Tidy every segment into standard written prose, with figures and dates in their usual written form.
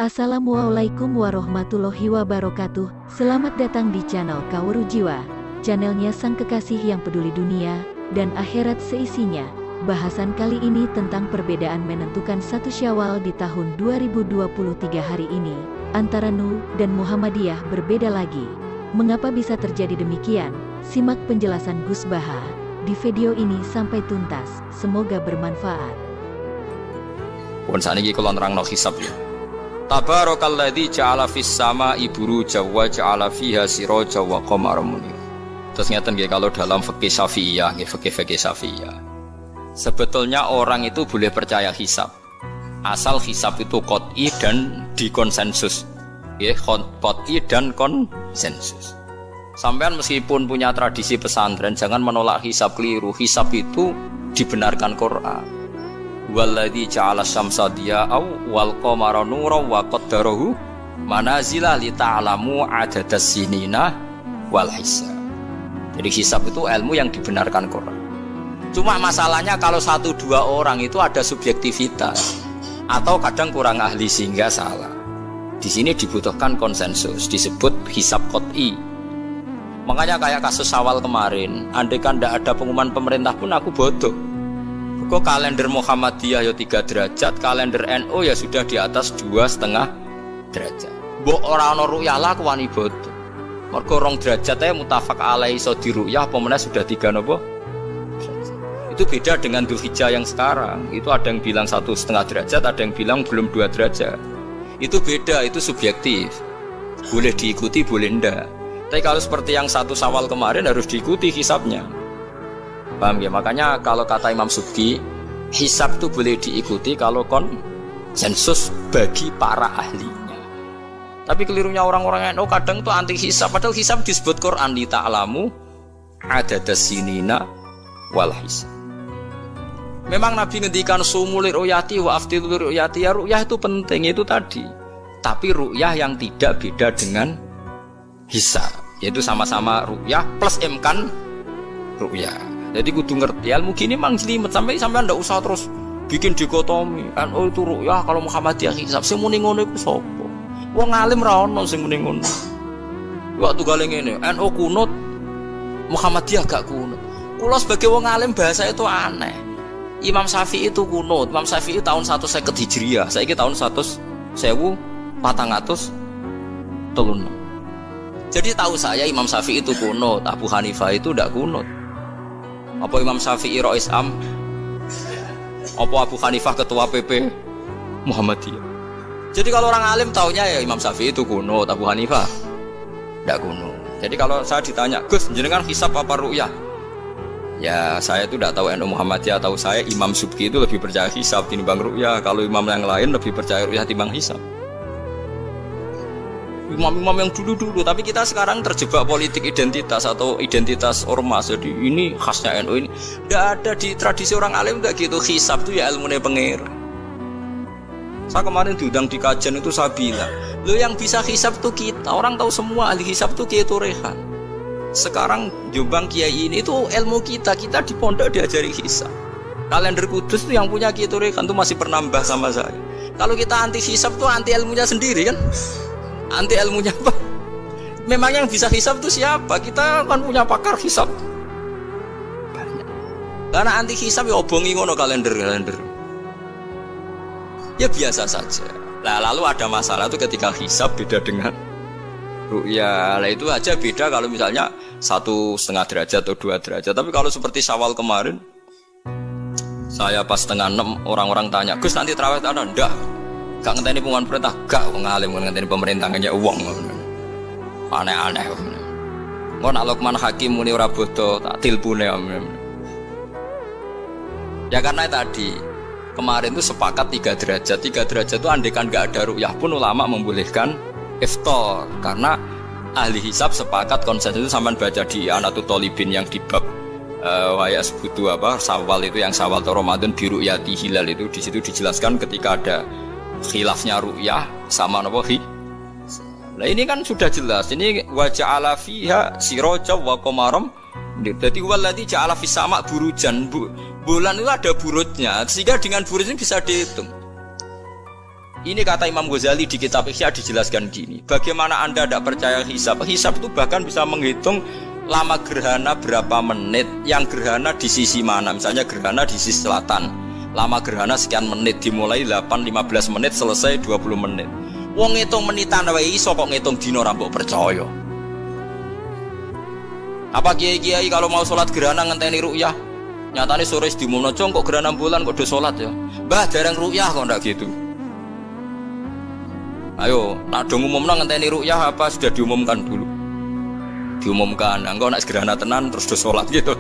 Assalamualaikum warahmatullahi wabarakatuh. Selamat datang di channel Kawru Jiwa, channelnya sang kekasih yang peduli dunia dan akhirat seisinya. Bahasan kali ini tentang perbedaan menentukan satu Syawal di tahun 2023 hari ini antara NU dan Muhammadiyah berbeda lagi. Mengapa bisa terjadi demikian? Simak penjelasan Gus Baha di video ini sampai tuntas. Semoga bermanfaat. Pun saniki kula nerangno hisab ya. Tabarakalladzi ja'ala fis sama'i buruja wa ja'ala fiha siraja wa qamaran munir. Terus ngeten nggih kalau dalam fikih Syafi'iyah, nggih fikih Syafi'iyah. Sebetulnya orang itu boleh percaya hisab. Asal hisab itu qot'i dan dikonsensus. Nggih, qot'i dan konsensus. Sampean meskipun punya tradisi pesantren jangan menolak hisab keliru. Hisab itu dibenarkan Quran. Walladzi ja'ala syamsa diya'aw wal qamara nuran wa qaddarahu manazila li ta'lamu adadas sinina wal hisab. Jadi hisab itu ilmu yang dibenarkan Quran. Cuma masalahnya kalau satu dua orang itu ada subjektivitas atau kadang kurang ahli sehingga salah. Di sini dibutuhkan konsensus, disebut hisab qot'i. Makanya kayak kasus Syawal kemarin, andai kan tidak ada pengumuman pemerintah pun aku bodoh. Kok kalender Muhammadiyah ya 3 derajat, kalender NU ya sudah di atas 2,5 derajat. Mbok ora ana ru'yah lah wani bodoh. Mergo 2 derajat ae mutafaq alaihi iso diru'yah apa meneh sudah 3 napa? Itu beda dengan Dzulhijjah yang sekarang. Itu ada yang bilang 1,5 derajat, ada yang bilang belum 2 derajat. Itu beda, itu subjektif. Boleh diikuti, boleh enggak. Tapi kalau seperti yang 1 Syawal kemarin harus diikuti hisabnya. Paham ya? Makanya kalau kata Imam Subki, hisab itu boleh diikuti kalau konsensus bagi para ahlinya. Tapi kelirunya orang-orang NU kadang tuh anti hisab, padahal hisab disebut Quran di ta'lamu adadas sinina wal hisab. Memang Nabi ngendikan sumulir ru'yati wa aftidur ru'yati, ya ru'yah itu penting, itu tadi. Tapi ru'yah yang tidak beda dengan hisab, yaitu sama-sama ru'yah plus imkan ru'yah. Jadi kudu ngerti ilmu gini mang jelimet sampai ndak usah terus bikin dikotomi. NU itu ru'yah kalau Muhammadiyah hisab. Sing muni ngono iku sapa? Wong alim ra ono sing muni ngono. Waktu gale ngene, NU kunut, Muhammadiyah gak kunut. Kula sebagai wong alim bahasa itu aneh. Imam Syafi'i itu kunut. Imam Syafi'i tahun 150 Hijriah. Saiki tahun 1436. Jadi tahu saya Imam Syafi'i itu kunut, Abu Hanifah itu ndak kunut. Apa Imam Syafi'i Rais Am? Apa Abu Hanifah ketua PP Muhammadiyah? Jadi kalau orang alim taunya ya Imam Syafi'i itu kunut, Abu Hanifah tidak kunut. Jadi kalau saya ditanya, Gus, jenengan hisab apa ru'yah? Ya saya itu tidak tahu NU Muhammadiyah, tahu saya Imam Subki itu lebih percaya hisab timbang ru'yah. Kalau imam yang lain lebih percaya ru'yah timbang hisab. Imam-imam yang dulu-dulu, tapi kita sekarang terjebak politik identitas atau identitas ormas. Jadi ini khasnya NU ini. Tidak ada di tradisi orang alim tidak gitu. Hisab itu ya ilmunya pengira. Saya kemarin diundang di kajian itu saya bilang, lo yang bisa hisab itu kita. Orang tahu semua ahli hisab itu Kiai Turehan. Sekarang Jombang Kiai ini itu ilmu kita. Kita di pondok diajari hisab. Kalender Kudus itu yang punya Kiai Turehan itu masih penambah sama saya. Kalau kita anti hisab itu anti ilmunya sendiri kan? Anti ilmunya apa? Memang yang bisa hisab itu siapa? Kita kan punya pakar hisab banyak. Karena anti hisab ya obongi ngono kalender. Ya biasa saja. Nah, lalu ada masalah itu ketika hisab beda dengan ru'yah. Nah itu aja beda kalau misalnya 1,5 derajat atau 2 derajat. Tapi kalau seperti Syawal kemarin, saya pas 5:30 orang-orang tanya, Gus nanti tarawih ada? Enggak. Gak ngenteni pengumuman perintah, gak ngalim ngenteni pemerintah ngajak uang. Aneh-aneh. Engko nak Luqman Hakim muni ora bodo tak tilpune. Ya karena tadi kemarin itu sepakat 3 derajat. 3 derajat itu andekan gak ada ru'yah pun ulama membolehkan iftar karena ahli hisab sepakat konsensus itu. Sampean baca di Anatul Thalibin yang di bab waya sebutu apa Syawal itu yang Syawal atau Ramadan bi ru'yati hilal itu di situ dijelaskan ketika ada khilafnya ru'yah sama napa hi. Nah ini kan sudah jelas. Ini wa ja'ala fiha siraja wa qamaram. Jadi walladzi ja'ala fis sama' burujan. Bulan itu ada burutnya. Sehingga dengan burut ini bisa dihitung. Ini kata Imam Ghazali di kitab Ihya dijelaskan gini. Bagaimana Anda tidak percaya hisab? Hisab itu bahkan bisa menghitung lama gerhana berapa menit, yang gerhana di sisi mana. Misalnya gerhana di sisi selatan, lama gerhana sekian menit, dimulai 8-15 menit, selesai 20 menit. Wong ngitung menitan wae iso kok ngitung dina ora mbok percaya. Apa kiai-kiai kalau mau sholat gerhana ngenteni ru'yah? Nyatane sore diumumno kok gerhana bulan kok do sholat ya. Mbah dereng ru'yah kok ndak gitu. Ayo, nak dong umumno ngenteni ru'yah apa sudah diumumkan dulu? Diumumkan, engko nek gerhana tenan terus do sholat gitu.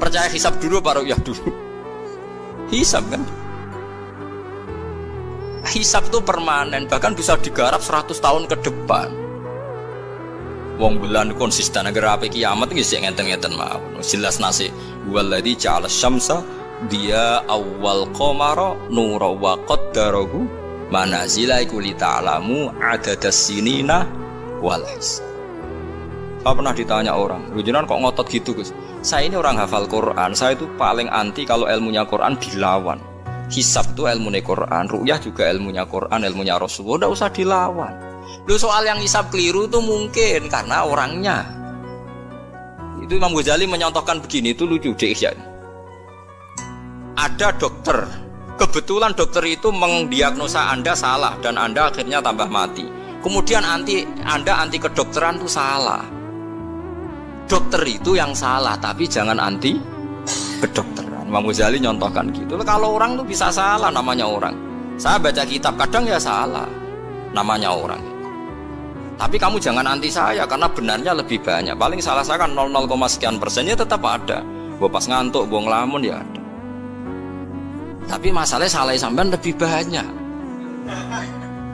Percaya hisab dulu apa ru'yah dulu? Hisab kan? Hisab itu permanen, bahkan bisa digarap 100 tahun ke depan. Wong bulan konsisten agar ape kiamat iki sik ngenten-ngenten mawon. Jelas nasi waladzi ja'ala syamsa dia awal qamara nura wa qaddarahu manazila iku li ta'lamu adadas sinina wal hisab. Saya pernah ditanya orang, "Lu jenengan kok ngotot gitu, Gus?" Saya ini orang hafal Quran, saya itu paling anti kalau ilmunya Quran dilawan. Hisab itu ilmunya Quran, ru'yah juga ilmunya Quran, ilmunya Rasulullah, tidak usah dilawan. Lu soal yang hisab keliru itu mungkin karena orangnya. Itu Imam Ghazali menyontohkan begini, itu lucu deh ya. Ada dokter, kebetulan dokter itu mendiagnosa Anda salah dan Anda akhirnya tambah mati. Kemudian Anda anti kedokteran itu salah. Dokter itu yang salah, tapi jangan anti kedokteran. Imam Ghazali nyontohkan gitu. Kalau orang itu bisa salah, namanya orang. Saya baca kitab kadang ya salah, namanya orang. Tapi kamu jangan anti saya karena benarnya lebih banyak. Paling salah saya kan 0, sekian persennya tetap ada. Gua pas ngantuk, gua ngelamun ya ada. Tapi masalahnya salah sampean lebih banyak.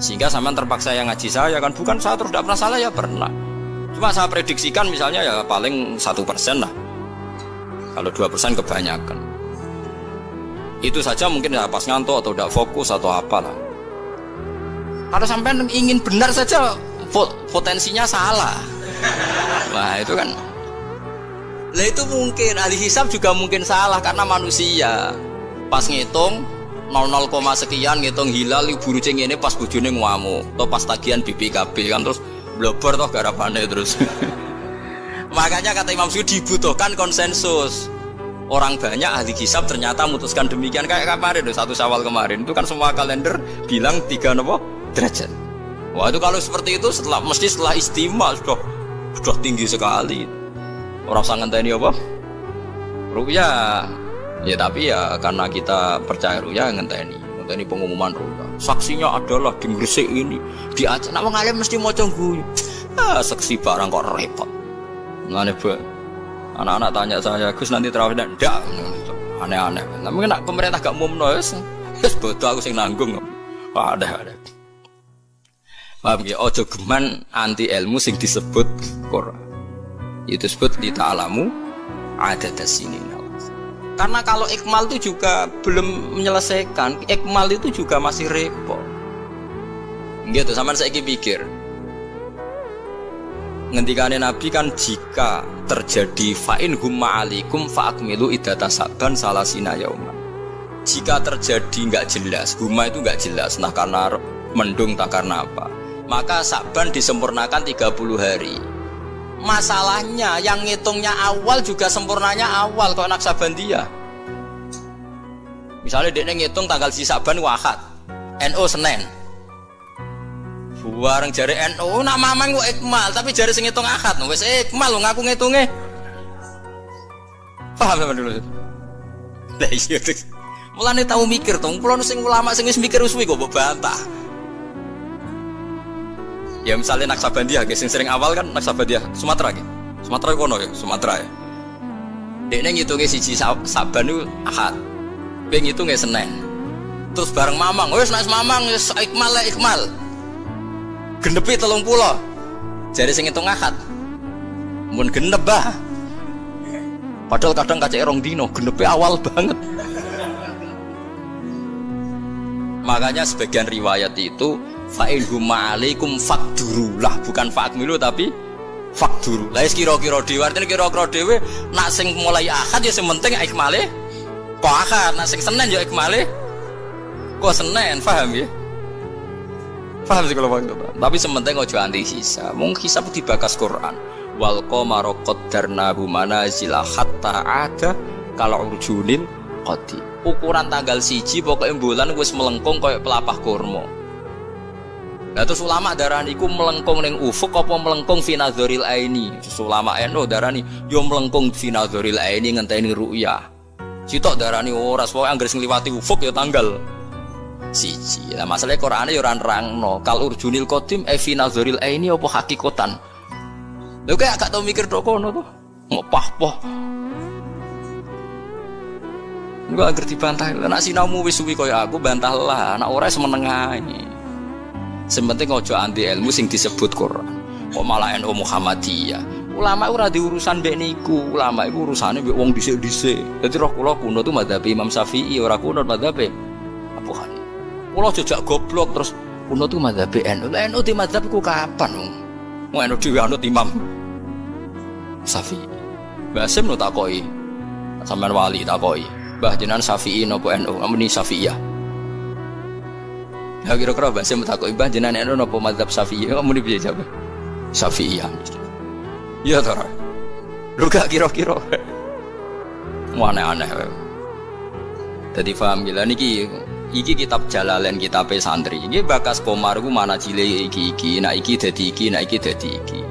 Sehingga sampean terpaksa yang ngaji saya kan, bukan saya terus tidak pernah salah ya pernah. Cuma saya prediksikan misalnya ya paling 1% lah. Kalau 2% kebanyakan. Itu saja mungkin ya pas ngantuk atau tidak fokus atau apalah. Kalau sampean ingin benar saja potensinya salah. Nah itu kan. Lah itu mungkin ahli hisab juga mungkin salah karena manusia. Pas ngitung 0, sekian ngitung hilal buru ceng ini pas bojone ngamuk atau pas tagihan BPKB kan terus blobor toh garapane terus. Makanya kata Imam Suyuti dibutuhkan konsensus. Orang banyak ahli hisab ternyata memutuskan demikian kayak kemarin 1 Syawal kemarin itu kan semua kalender bilang 3 derajat. Wah itu kalau seperti itu mesti setelah istimewa sudah tinggi sekali. Orang sangat ngenteni apa? Ru'yah. Ya tapi ya karena kita percaya ru'yah ngenteni pengumuman ru'yah. Saksinya adalah di Gresik ini, di Aceh. Nak wong alim mesti maca guyu. Saksi barang kok repot. Ngene Bu. Anak-anak tanya saya, "Gus nanti tarawih ndak?" Aneh-aneh. Lah mungkin nak pemerintah gak umumno wis bodoh aku sing nanggung. Ada. Paham ya, ojo geman anti ilmu sing disebut Quran. Itu disebut di ta'lamu adadas sinina. Karena kalau ikmal itu juga belum menyelesaikan, ikmal itu juga masih repot. Gitu, sampean saiki pikir. Ngendikane Nabi kan jika terjadi fa'in humma alikum fa'akmilu iddata Sa'ban salasina yauma. Jika terjadi enggak jelas, humma itu enggak jelas, nah karena mendung tak karena apa, maka Sa'ban disempurnakan 30 hari. Masalahnya yang ngitungnya awal juga sempurnanya awal kok Naksabandiyah. Misalnya dia ngitung tanggal si Sa'ban Ahad, NU Senin. Bareng jari NU nak mamang kok ikmal, tapi jari sing ngitung Ahad wis ikmal lho ngaku ngitunge. Paham sampean dulu. Lah iya. Mulane tau mikir to, kula sing ulama sing wis mikir suwi kok mbok bantah. Ya misalnya Naksabandiyah, sing sering awal kan Naksabandiyah Sumatera gitu. Sumatera kono ya, Sumatera ya. Dekne ngitunge siji Saban itu Ahad. Be ngitunge Senin. Terus bareng mamang, wis nek mamang wis ikmal lah ikmal. Genepi 30. Jare sing ngitung Ahad. Mun genep bah. Padahal kadang kacek rong dino, genepi awal banget. Makanya sebagian riwayat itu fa'in humma alaikum fakdurulah, bukan fa'akmilu tapi fakduru. Lah kira-kira dhewe artine kira-kira dhewe nak sing mulai Ahad ya sing penting ikmale kok Ahad, nak sing Senin ya ikmale kok Senin, paham ya? Paham sih kalau maksud. Tapi sementing ojo anti hisab. Mung hisab dibakas Quran. Wal qamara qaddarnahu manazila hatta ada kalau urjunil qadi. Ukuran tanggal 1 pokoke bulan wis melengkung koyo pelapah kurma. Lah terus ulama darani iku melengkung ning ufuk apa melengkung fi nazaril aini. Ulama eno darani yo melengkung fi nazaril aini ngenteni ru'yah. Sitok darani ora pokoke anggere sing liwati ufuk ya tanggal 1. Lah masalahe Qur'ane yo ora nerangno kal urjunil qadim fi nazaril aini apa hakikatan. Lho kaya gak tau mikir tok kono to. Ngopah-poh. Enggak ngerti bantah. Nek sinaumu wis suwi kaya aku bantahlah, nek ora semeneng ae. Sementing ojo anti ilmu sing disebut Quran. Kok malah NU Muhammadiyah. Ulama ora diurusan mbek niku. Ulama iku urusane mbek wong dhisik-dhisik. Dadi roh kula kuno tu madzhab Imam Syafi'i, ora kuno madzhab Abu Hanifah. Kula jejak goblok terus kuno tu madzhab NU. Lah NU di madzhab ku kapan wong? Wong NU dhewe anut Imam Syafi'i. Mbah Sim no takoki. Sampeyan wali takoki. Mbah jenengan Syafi'i napa NU? Amuni Syafi'iyah. Ya kira-kira bahasa mutakoki mbah jenengan eno napa mazhab Syafi'i? Kamu muni piye jawab? Syafi'iyah. Iya to ora? Lho gak kira-kira. Aneh-aneh. Dadi paham gila niki kitab Jalalain kitabe santri. Iki bakas Komar ku mana cile iki, nak iki dadi iki, nak iki dadi iki.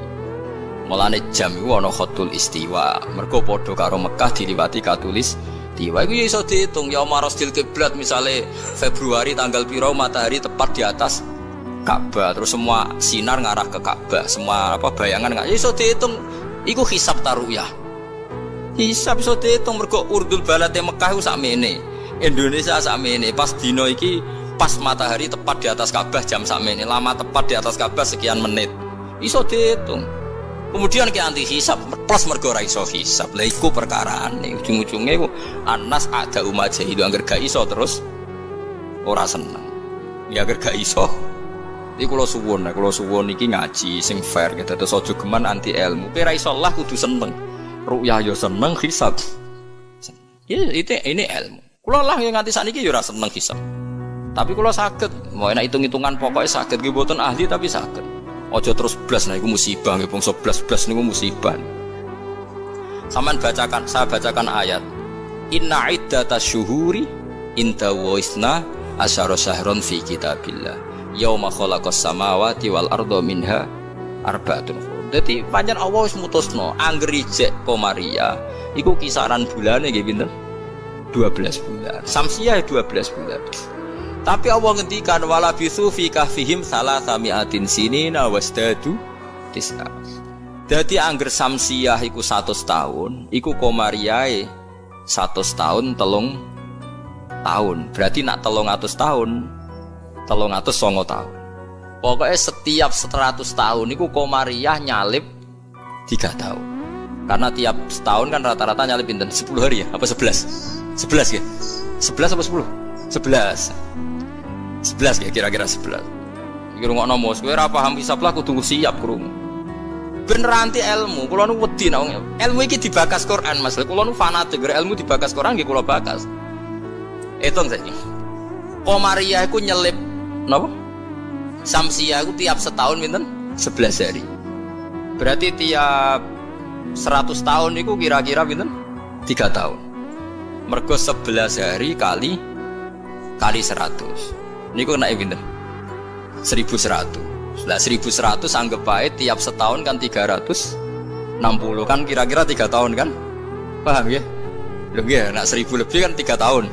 Mulane jam iku ana khatul istiwa. Mergo padha karo Mekah diliwati katulis Tiwa itu bisa dihitung ya marosdil kiblat misalnya Februari tanggal piro matahari tepat di atas Ka'bah terus semua sinar ngarah ke Ka'bah semua apa bayangan nggak bisa dihitung itu hisab taruyah hisab bisa dihitung mergo urdul balate Mekah itu sakmene Indonesia sakmene pas dino iki pas matahari tepat di atas Ka'bah jam sakmene lama tepat di atas Ka'bah sekian menit bisa dihitung. Kemudian ke anti hisab plus mergo ra iso hisab. Lah iku perkarane ujung-ujunge ku Anas ada umat jahilu angger gak iso terus ora seneng. Ya angger gak iso. Iki kula suwun iki ngaji sing fair gitu terus aja geman anti ilmu. Kowe ra iso lah kudu seneng. Ru'yah yo seneng hisab. Ya ini ilmu. Kula lah yang nganti sakniki yo ora seneng hisab. Tapi kula saged, mau enak hitung-hitungan pokoknya saged nggih mboten ahli tapi saged. Ojo terus blas nah iku musibah nggih bangsa blas niku musibah. Saman bacakan saya bacakan ayat. Inna iddatash syuhuri inda waisna asyara syahron fi kitabillah. Yauma khalaqas samawati wal arda minha arba'atun. Dadi pancen Allah wis mutusno angger ijek Komariah iku kisaran bulane nggih pinten? 12 bulan. Samsiah 12 bulan. Tapi Allah ngendikan wala bisu fi kahfihim salasami'atin sinina wasdadu tis'a. Dadi angger samsiah iku 100 tahun, iku Komariae 100 tahun 3 tahun. Berarti nak 300 tahun 309 tahun. Pokoknya setiap 100 tahun iku Komariah nyalip 3 tahun. Karena tiap setahun kan rata-rata nyalip pinten 10 hari ya, apa 11? 11 ya? 11 apa 10? 11 ya kira-kira 11. Iki rungokno mos kowe ora paham hisab lah kudu siap krungu. Ben ranti ilmu, kula nu wedi nek ilmu iki dibakas Quran Mas. Kula nu fanatik ilmu dibakas Quran nggih kula bakas. Hitung saiki. Komariah iku nyelip napa? Samsiah iku tiap setahun pinten? 11 hari. Berarti tiap 100 tahun iku kira-kira pinten? 3 tahun. Mergo 11 hari kali 100. Niku naik pinten? 1100. Lah 1100 anggap bae tiap setahun kan 360 kan kira-kira 3 tahun kan? Paham ya? Lho nggih, nak 1000 lebih kan 3 tahun.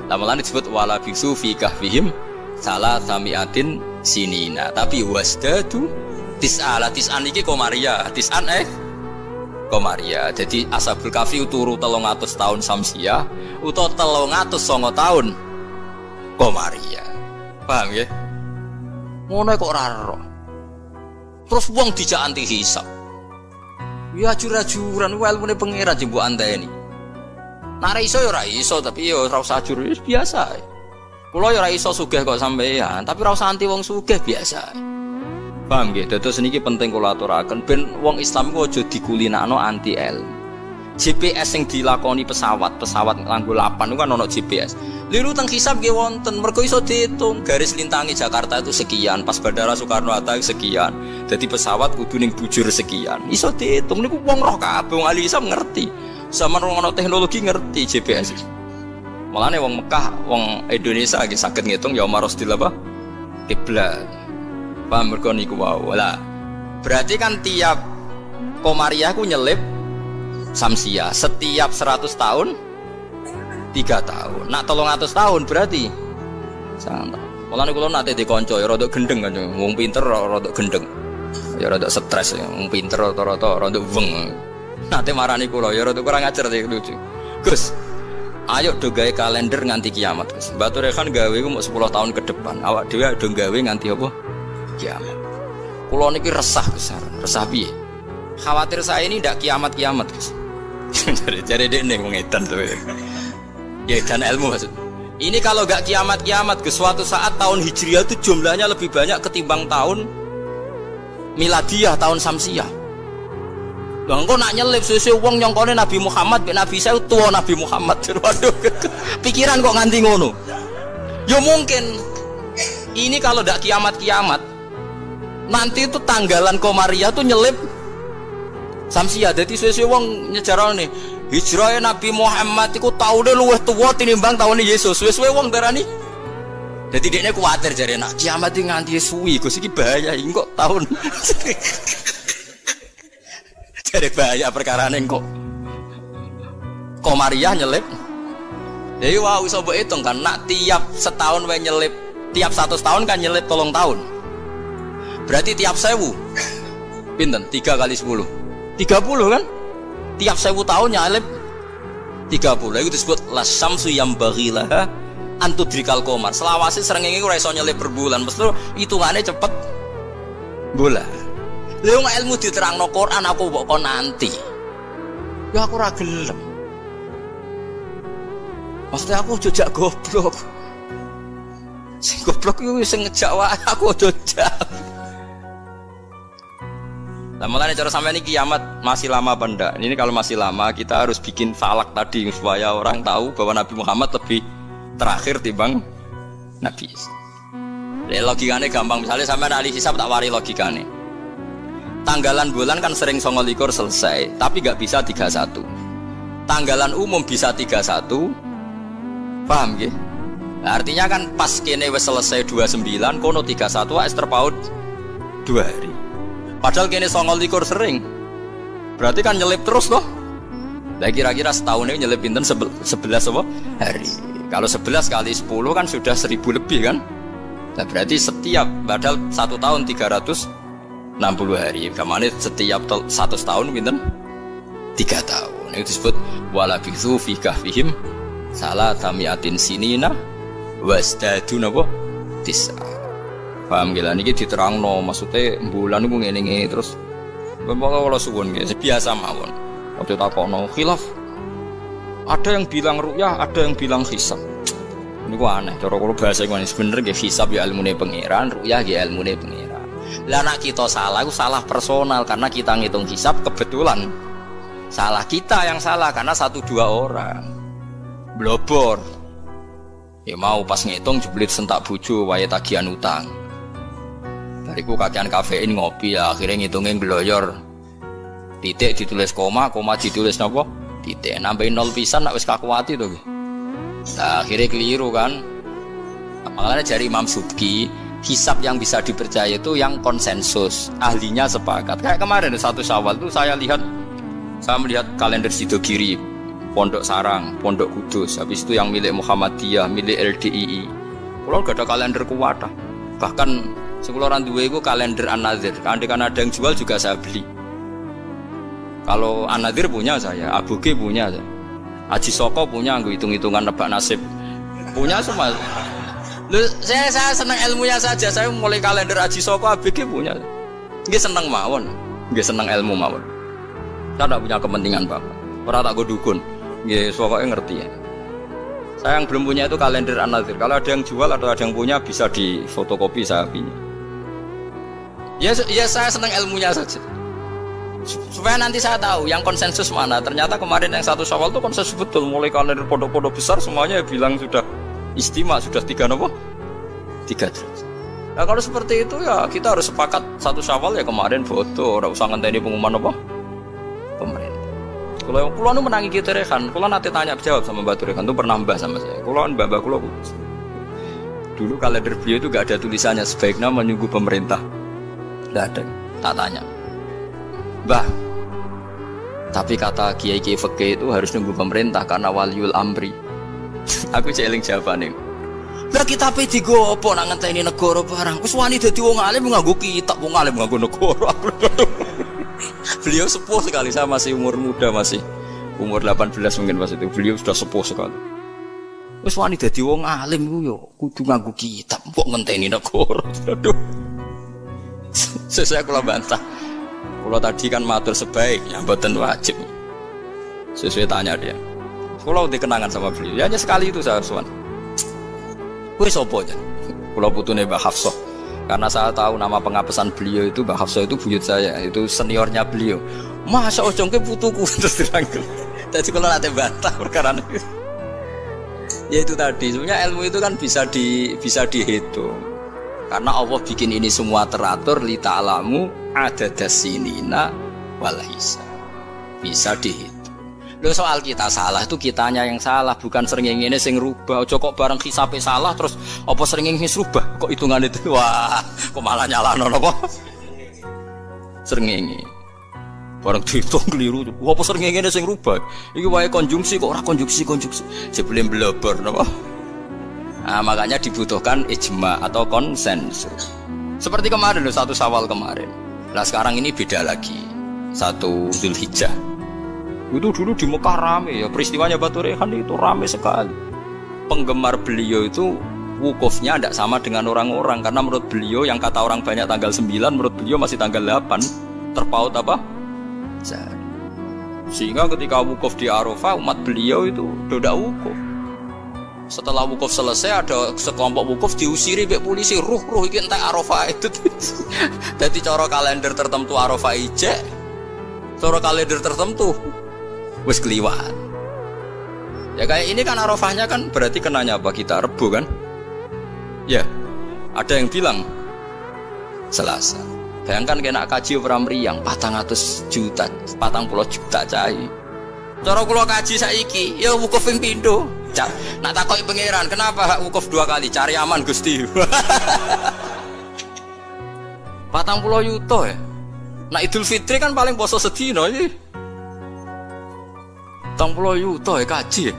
Lah malah disebut wala bisu fi kahfihim salasami'atin sinina. Tapi wasdadu tis'an iki Komariah. Tis'an Komariah. Jadi Ashabul Kahfi turu 300 tahun Samsiah utawa 309 tahun Komariah. Paham ya? Ngono kok ora ero. Terus wong dijak anti hisab. Ya ajur-ajuran ku ilmune pangeran jembo anteni. Nek iso ya ora iso tapi ya ora usah ajur wis biasa. Kula ya ora iso sugih kok sampeyan, tapi ora usah anti wong sugih biasa. Paham nggih? Dados niki penting kula aturaken ben wong Islam ku aja dikulinakno anti ilmu. GPS yang dilakoni pesawat nganggo 8 itu kan ono GPS. Liru teng hisab nggih wonten, mergo iso diitung garis lintangi Jakarta itu sekian, pas Bandara Soekarno-Hatta sekian. Jadi pesawat kudu ning bujur sekian. Iso diitung niku wong roh kabeh, wong ahli hisab ngerti. Sama ono teknologi ngerti GPS. Malane wong Mekah, wong Indonesia nggih saged ngitung ya marostil apa? Kiblat. Paham mergo niku wae. Lah, berarti kan tiap Komariah ku nyelip Samsiah setiap 100 tahun 3 tahun. Nak 300 tahun berarti sangat. Mulane kula nate dikonco ya rada gendeng kan. Wong pinter rada gendeng. Ya rada stres ya. Wong pinter rata-rata rada weng. Nate marani kula ya rada kurang ajar iki lucu. Gus, ayo do gawe kalender nganti kiamat, Gus. Batu Rehan gawe ku mau 10 tahun ke depan. Awak dhewe do gawe nganti apa? Kiamat. Kula niki resah besar. Resah piye? Khawatir saya ini ndak kiamat-kiamat, Gus. Cari dek nih mengedan tuh ya dan ilmu maksud ini kalau gak kiamat-kiamat ke suatu saat tahun Hijriah itu jumlahnya lebih banyak ketimbang tahun Miladiyah, tahun Samsiah. Lah engko nak nyelip susu wong nyongkone Nabi Muhammad ben Nabi saya tua Nabi Muhammad. Waduh, pikiran kok nganti ngono. Ya mungkin ini kalau gak kiamat-kiamat nanti itu tanggalan Komariah tuh nyelip Samsiah. Jadi suwe-suwe wong nyejarane hijrah Nabi Muhammad iku taune luwih tuwa tinimbang taune Yesus. Suwe-suwe wong darani. Dadi dekne kuwatir jare nak kiamat iki nganti suwi Gus iki bahaya iki kok tahun. Jare bahaya perkarane kok. Komariah nyelip. Jadi wah iso mbok hitung kan nak tiap setahun wae nyelip, tiap 100 tahun kan nyelip 3 tahun. Berarti tiap 1000 pinten? 3 kali 10 30 kan? Tiap 1000 tahun nyalip 30. Itu disebut la syamsu yambaghilaha antudrikal qamar. Selawase srengenge ora iso nyelip per bulan. Mesti hitungane cepet bola. Lha wong ilmu diterangno Quran aku mbok kon nanti. Ya aku ora gelem. Maksudnya aku jejak goblok. Sing goblok iku sing ngejak wae aku jejak. Nah, mulanya cara sampai ini kiamat masih lama apa enggak? Ini kalau masih lama kita harus bikin falak tadi supaya orang tahu bahwa Nabi Muhammad lebih terakhir timbang Nabi Isa. Logikanya gampang, misalnya sampai ahli hisab tak wari logikanya. Tanggalan bulan kan sering 29 selesai, tapi gak bisa 31. Tanggalan umum bisa 31, paham ya? Nah, artinya kan pas kene wis selesai 29, kono 31 wis terpaut 2 hari. Padahal kini 29 sering, berarti kan nyelip terus loh. Nah kira-kira setahun ini nyelip pinten 11 apa? Hari. Kalau 11 kali 10 kan sudah 1000 lebih kan? Nah berarti setiap, padahal 1 tahun 360 hari. Kemana setiap 100 tahun pinten 3 tahun. Itu disebut walabithu fi kahfihim salatamiatin sinina wasdadun apa? Tis'a. Paham gila niki diterangno maksudnya bulan niku ngene-ngene terus bapak kula suwun nggih biasa mawon. Waktu takono khilaf. Ada yang bilang ru'yah, ada yang bilang hisab. Niku aneh cara kula bahasa ngene bener nggih hisab ya ilmune pangeran, ru'yah ya ilmune pangeran. Lah nek kita salah iku salah personal karena kita ngitung hisab kebetulan. Salah kita yang salah karena 1-2 orang. Blobor. Ya mau pas ngitung jeblit sentak bojo wae tagihan utang. Bariku kakean kafein ngopi ya akhirnya ngitungin gloyor. Titik ditulis koma ditulis napa? Titik nambahin 0 pisan nak wis kakuati to. Nah, akhirnya keliru kan. Makanya dari Imam Subki, hisab yang bisa dipercaya itu yang konsensus, ahlinya sepakat. Kayak kemarin 1 Syawal itu saya melihat kalender Sidogiri, Pondok Sarang, Pondok Kudus, habis itu yang milik Muhammadiyah, milik LDII. Kalau gak ada kalender kuwata. Bahkan sekularan dua itu kalender An-Nadir. Karena ada yang jual juga saya beli. Kalau An-Nadir punya saya, Abu G punya saya. Haji Soko punya, gue hitung-hitungan nebak nasib. Punya semua. Saya senang ilmunya saja. Saya mulai kalender Haji Soko, Abu G punya. Gue senang mawon. Gue senang ilmu mawon. Saya tidak punya kepentingan Bapak. Orang tak gue dukun. Gue pokoknya ngerti ya. Saya yang belum punya itu kalender An-Nadir. Kalau ada yang jual atau ada yang punya bisa di fotokopi saya punya. Ya saya senang ilmunya saja. Supaya nanti saya tahu yang konsensus mana. Ternyata kemarin yang 1 Syawal itu konsensus betul. Mulai kalender pondok-pondok besar semuanya bilang sudah istimewa, sudah 3 derajat. Nah kalau seperti itu ya kita harus sepakat 1 Syawal ya kemarin foto, ora usah ngenteni pengumuman apa pemerintah. Kalau yang pulau menangi kita rekan, pulau nanti tanya jawab sama Mbak Rekan itu pernah mbah sama saya. Pulau mbak pulau dulu kalender beliau itu gak ada tulisannya sebaiknya menunggu pemerintah. Tidak ada. Tak tanya, Mbah. Tapi kata kiai-kiai fikih itu harus nunggu pemerintah karena waliul amri. Aku celing jawabannya. Lah kita pe digo apa nak ngenteni negara barang. Wis wani dadi wong alim nganggo kitab, wong alim nganggo negara. Beliau sepuh sekali, saya masih umur muda, masih umur 18 mungkin pas itu. Beliau sudah sepuh sekali. Wis wani dadi wong alim ku yo kudu nganggo kitab, kok ngenteni negara. Aduh. Saya kula bantah. Kula tadi kan matur sebaiknya mboten wajib. Sesuai tanya dia. Kula udah kenangan sama beliau. Ya hanya sekali itu saya suan. Kowe sapa aja? Kula putune Mbah Hafsah. Karena saya tahu nama pengapesan beliau itu Mbah Hafsah itu buyut saya, itu seniornya beliau. Masa ojongke putuku terus dirangkul. Dadi kula nate bantah perkara itu. Ya itu tadi, sebenarnya ilmu itu kan bisa dihitung. Karena Allah bikin ini semua teratur li ta'lamu adadasinina wal hisab. Bisa dihitung. Loh soal kita salah itu kitanya yang salah, bukan srengenge sing rubah. Ojo kok bareng hisabe salah terus apa srengenge wis rubah kok hitungan itu. Wah, kok malah nyalahno napa? Srengenge. Bareng dihitung keliru. Apa srengenge sing rubah? Iki wae konjungsi kok ora konjungsi. Sebelum bleber napa? Nah, makanya dibutuhkan ijma atau konsensus. Seperti kemarin loh 1 Syawal kemarin. Nah sekarang ini beda lagi. 1 Zulhijjah. Itu dulu di Mekah rame ya, peristiwanya Batu Rehan itu rame sekali. Penggemar beliau itu wukufnya tidak sama dengan orang-orang karena menurut beliau yang kata orang banyak tanggal 9, menurut beliau masih tanggal 8 terpaut apa? Sehingga ketika wukuf di Arafah umat beliau itu tidak wukuf. Setelah wukuf selesai ada sekelompok wukuf diusiri oleh polisi, ruh iki entek Arafah itu. Jadi cara kalender tertentu Arafah ijek, cara kalender tertentu wis keliwat. Ya kayak ini kan Arafahnya kan berarti kenanya apa kita Rebo kan? Ya. Ada yang bilang Selasa. Bayangkan kena kaji orang meriang 400 juta, 40 juta cai. Cara kula kaji saiki ya wukuf ping pindho. Nak takoki pangeran, kenapa hak wukuf 2 kali? Cari aman Gusti. 40 juta ya. Nah Idul Fitri kan paling poso sedina iki. 40 juta ya kaji.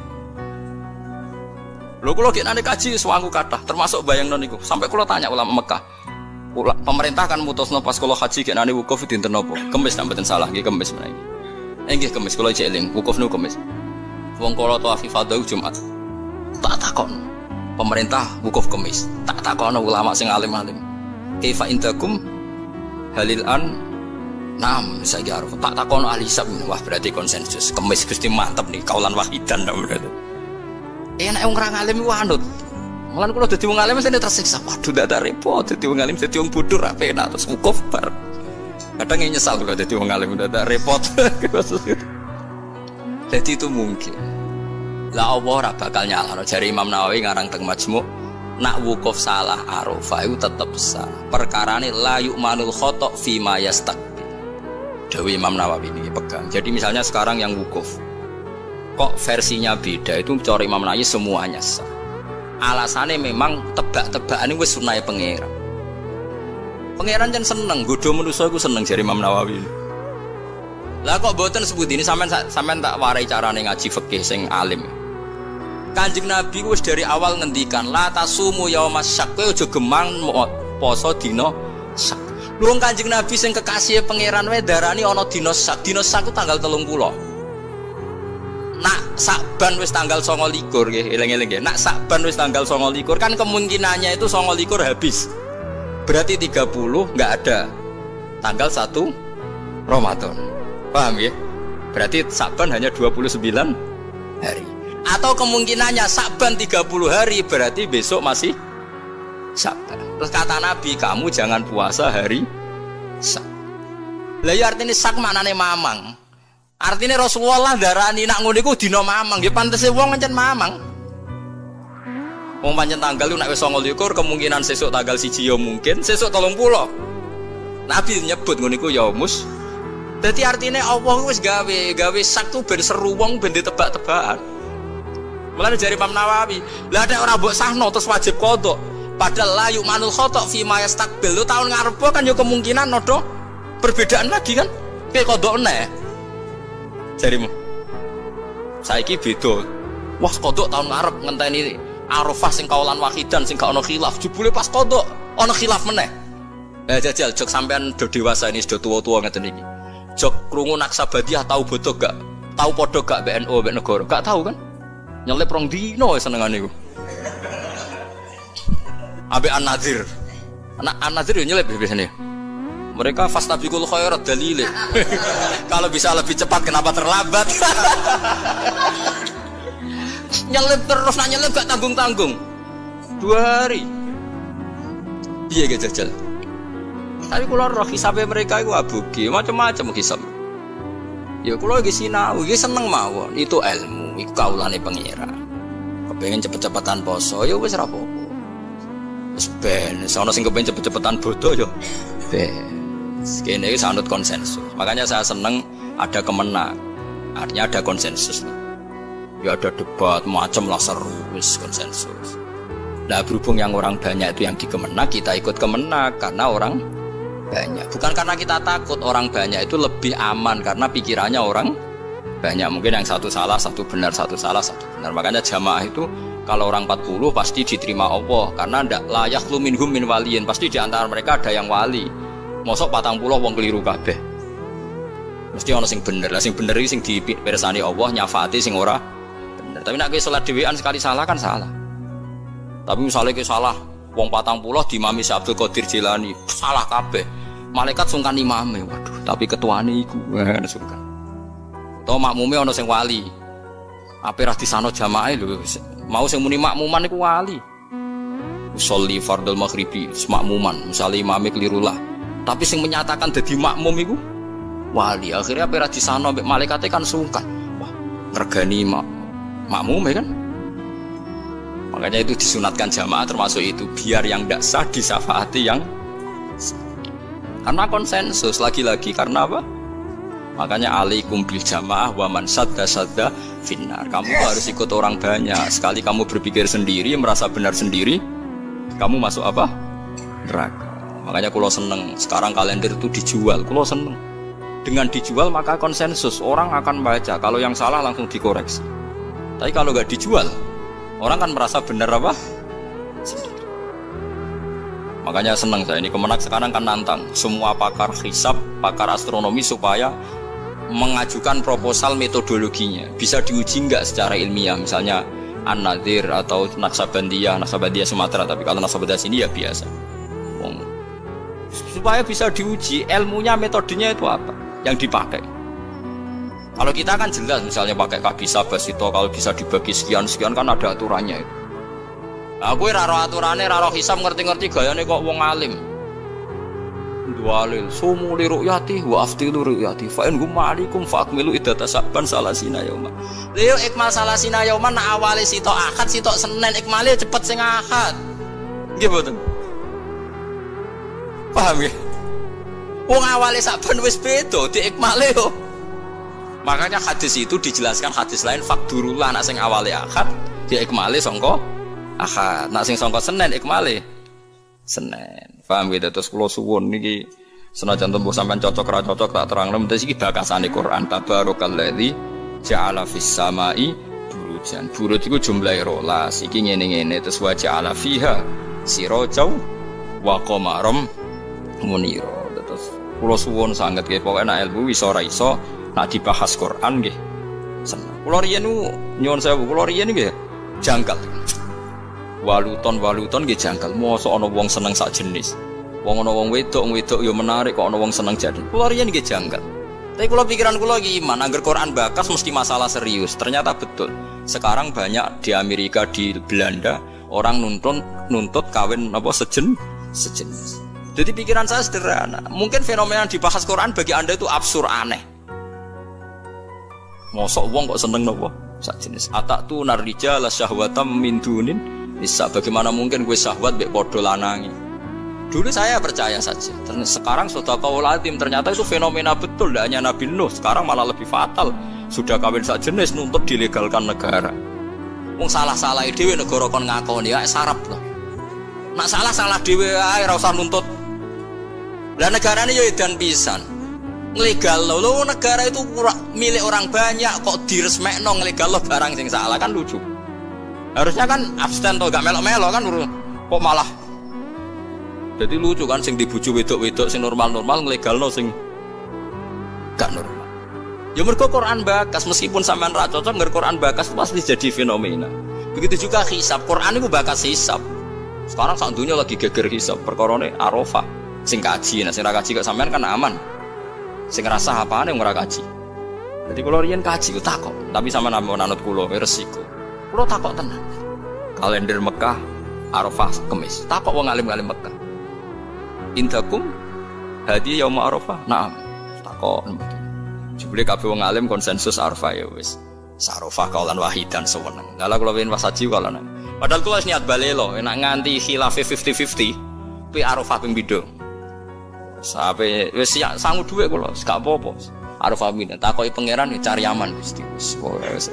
Lho kula gek nane kaji suwangu kathah, termasuk bayangno niku. Sampai kula tanya ulama Mekah. Pemerintah kan mutusno pas kula haji gek nane wukuf dinten napa? Kemis nek mboten salah nggih Kemis meniki. Nggih Kemis kula cek eling wukuf niku Kemis. Wong kala tawaf ifadah Jumat. Tak takon. Pemerintah wukuf Kemis. Tak takono ulama sing alim-alim. Kaifa indakum halil an Nam, saya harus tak takon ahli hisab. Wah berarti konsensus. Kemis Gusti mantap nih kaulan wahidan dah berarti. Enak wong ra ngalim ku anut. Mulan kula dadi wong alim mesti tersiksa. Waduh dak repot dadi wong alim dadi wong bodoh ra penak terus wukuf bar. Kadang nyesal kula dadi wong alim udah repot. Jadi itu mungkin. Lah Allah ora bakal nyalahno jare Imam Nawawi ngarang teng Majmu'. Nak wukuf salah Arafah itu tetap sah. Perkarane la yu'manul khata' fi ma yastaq. Dewi Imam Nawawi ini pegang. Jadi misalnya sekarang yang wukuf, kok versinya beda itu cara Imam Nawawi semuanya sah. Alasannya memang tebak-tebakan ini wis sunai pangeran. Pangeran kan seneng, godho manusa iku seneng jare Imam Nawawi. Lah kok mboten sebut ini sampean tak warai carane ngaji fikih sing alim. Kanjeng Nabi wis dari awal ngendikan la tasumu yaumas syak, kowe aja gemang poso dina syak. Luwung Kanjeng Nabi sing kekasih pangeran wae darani ana dina sak. Dina sak ku tanggal 30. Nak Sakban wis tanggal 29 nggih, eling-eling nggih. Nak Sakban wis tanggal 29 kan kemungkinannya itu 29 habis. Berarti 30 enggak ada. Tanggal 1 Ramadan. Paham ya? Berarti Sakban hanya 29 hari. Atau kemungkinannya Sakban 30 hari berarti besok masih Sakban. Terus kata Nabi, kamu jangan puasa hari Sabtu. Lah ya artine sak maknane mamang. Artine Rasulullah darani nak ngono iku dina mamang, nggih pantese wong pancen mamang. Wong pancen tanggal lu nek wis 29 kemungkinan sesuk tanggal 1 ya mungkin, sesuk 30. Nabi nyebut ngono iku yaumus. Dadi artine Allah wis gawe sak tu ben seru wong ben ditebak-tebakan. Mulane jare Imam Nawawi, lah nek ora mbok sahno terus wajib qada. Padahal la yu'manul khata' fi ma yastaqbil. Lu tahun ngarep kan ya kemungkinan nodo perbedaan lagi kan. Piye qada neh? Jarimu. Saiki beda. Wah qada tahun ngarep ngenteni Arafah sing kaulan wahidan sing gak ono khilaf. Jebule pas qada ono khilaf meneh. Lah jajal jok sampean do dewasa ini sudah tua-tua ngeten iki. Jok krungu Naksabandiyah tahu bodoh gak? Tahu podo gak BNO mbek negara? Gak tahu kan? Nyelip rong dino senengane iku. Abe An-Nadir. Anak An-Nadir yo nyelip biasanya. Mereka fastabiqul khairat dalile. Kalau bisa lebih cepat kenapa terlambat? Nyelip terus nak nyelip gak tanggung-tanggung. 2 hari. Piye ge jajal? Tapi kula roh hisabe mereka iku abuge, macam-macam hisab. Ya kula iki sinau, iki seneng mawon. Itu ilmu, iku kaulane pangeran. Kepengin cepet-cepetan poso, ya wis ra apa-apa. Wis ben, sono sing kepengin cepet-cepetan bodoh ya. Ben. Sekene iki sanut konsensus. Makanya saya seneng ada kemenang. Artinya ada konsensus. Ya ada debat macam lah seru, wis konsensus. Nah berhubung yang orang banyak itu yang di Kemenak, kita ikut Kemenak karena orang banyak. Bukan karena kita takut orang banyak itu lebih aman karena pikirannya orang banyak. Mungkin yang satu salah, satu benar, satu salah, satu benar. Makanya jamaah itu kalau orang 40 pasti diterima Allah karena ndak layak lu minhum min waliyin. Pasti di antara mereka ada yang wali. Mosok 40 wong keliru kabeh. Mesti ana sing bener. Lah sing bener iki sing dipirsani Allah nyafaati sing ora bener. Tapi nek kowe salat dhewean sekali salah kan salah. Tapi misalnya kowe salah wong 40 diimami Abdul Qadir Jilani, salah kabeh. Malaikat sungkan imame. Waduh, tapi ketuane iku sungkan. Utawa makmume ana sing wali. Ape ra disano jamaah lho. Mau sing muni makmuman iku wali. Sholli fardhu maghribi, makmuman. Misale imame keliru lah. Tapi sing menyatakan dadi makmum iku wali. Akhirnya ape ra disano mbek malaikate kan sungkan. Wah, ngregani makmum ya kan? Makanya itu disunatkan jamaah termasuk itu biar yang tidak sah disafaati yang sah. Karena konsensus lagi-lagi karena apa? Makanya alaikum bil jamaah wa man sadda finnar. Kamu harus ikut orang banyak. Sekali kamu berpikir sendiri, merasa benar sendiri, kamu masuk apa? Neraka. Makanya kulo seneng sekarang kalender itu dijual. Kulo seneng. Dengan dijual maka konsensus orang akan baca. Kalau yang salah langsung dikoreksi. Tapi kalau nggak dijual, orang kan merasa benar apa? Sendiri. Makanya senang saya ini Kemenak sekarang kan nantang semua pakar hisab, pakar astronomi supaya mengajukan proposal metodologinya. Bisa diuji nggak secara ilmiah, misalnya An-Nadir atau Naksabandiyah Sumatera. Tapi kalau Naksabandiyah sini ya biasa. Supaya bisa diuji ilmunya, metodenya itu apa yang dipakai. Kalau kita kan jelas misalnya pakai kabisa basito, kalau bisa dibagi sekian-sekian kan ada aturannya itu. Aku raro aturannya, raro hisab ngerti-ngerti gayanya kok wong alim. Dualil sumu li ru'yati wa aftilu ru'yati fa in gumma alikum fa akmilu iddata saban salasina yauma. Lho ikmal salasina yauma nak awale sitok Ahad sitok Senin ikmale cepet sing Ahad. Nggih mboten? Paham ya? Wong awale saban wis beda diikmale yo. Makanya hadis itu dijelaskan hadis lain fakdurullah nak sing awale Ahad diikmale sangka Ahad, nak sing sangka Senin ikmale Senin. Paham gitu? Terus kula suwun niki senajan tembuh sampean cocok ra cocok tak terangno mesti iki bakasane Quran. Tabarakalladzi ja'ala fis samai burujan. Buruj iku jumlahe 12. Iki ngene-ngene terus wa ja'ala fiha sirajan wa qamaram munira. Terus kula suwun sanget nggih pokoke nek ilmu iso ora iso nek dibahas Quran nggih seneng. Kula riyen nyuwun sewu, kula riyen nggih jangkal. Waluton nggih jangkal. Mosok ana wong seneng sak jenis. Wong ana wong wedok yo menarik kok ana wong seneng jadi. Kula riyen nggih jangkal. Tapi kula pikiran kula iki iman, angger Quran bakas mesti masalah serius. Ternyata betul. Sekarang banyak di Amerika, di Belanda orang nuntut kawin apa sejenis. Jadi pikiran saya sederhana. Mungkin fenomena yang dibahas Quran bagi Anda itu absurd aneh. Mosok wong kok seneng nopo? Sak jenis. Atatu narrijala syahwatam min dunin nisa. Bagaimana mungkin gue syahwat mbek padha lanangi? Dulu saya percaya saja. Sekarang sedaqahul azim ternyata itu fenomena betul, tidak hanya Nabi Nuh. Sekarang malah lebih fatal. Sudah kawin sak jenis nuntut dilegalkan negara. Wong salah-salah dhewe negara kon ngakoni ya sarap loh. Nak salah dhewe ae ora usah nuntut. Lah negarane yo edan pisan. Nglegal lho negara itu milik orang banyak kok diresmekno nglegal barang sing salah kan lucu. Harusnya kan abstain to gak melok-melok kan kok malah. Jadi lucu kan sing dibuju wedok-wedok sing normal-normal nglegalno sing gak normal. Ya mergo Quran bakas meskipun sampean ra cocok ngger Quran bakas pasti jadi fenomena. Begitu juga hisab, Quran itu bakas hisab. Sekarang sak dunia lagi geger hisab perkorone Arafah. Sing kaji, nah sing ra kaji kok sampean kan aman. Sing ngrasa apane wong ora kaji. Jadi kula riyen kaji ku takok, tapi sampean ampun anut kula resiko. Kula takok tenan. Kalender Mekah Arafah Kamis. Takok wong alim-alim Mekah. Indakum hadi yaum Arafah. Naam. Takok. Jebule kabeh wong alim konsensus Arafah ya wis. Sarofah kaulan wahidan sewenang. Lha kula wen wasaji kaulan. Padahal kula wis niat balelo, enak nganti khilaf 50-50. Kuwi Arafah ping pindho. Sampai wis sangu dhuwit kula, gak apa-apa. Arafah pindho takoki pangeran cari aman Gusti. Wis.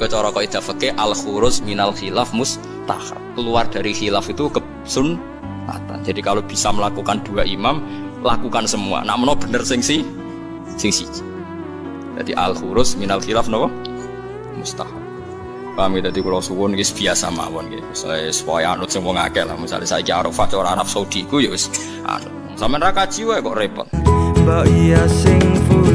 Cara kaidah fikih al-khuruj minal khilaf mustahab. Keluar dari khilaf itu kesunatan. Jadi kalau bisa melakukan dua imam, lakukan semua. Nak meno bener sing siji. Jadi al-khurus minal khilaf napa? Mustahab. Paham ya, dadi kula suwun iki biasa mawon nggih. Supaya anut sing wong akeh lah. Misale saiki Arafah cara Arab Saudi ku ya wis anut. Sampeyan ra kaji wae kok repot. Mbak iya sing full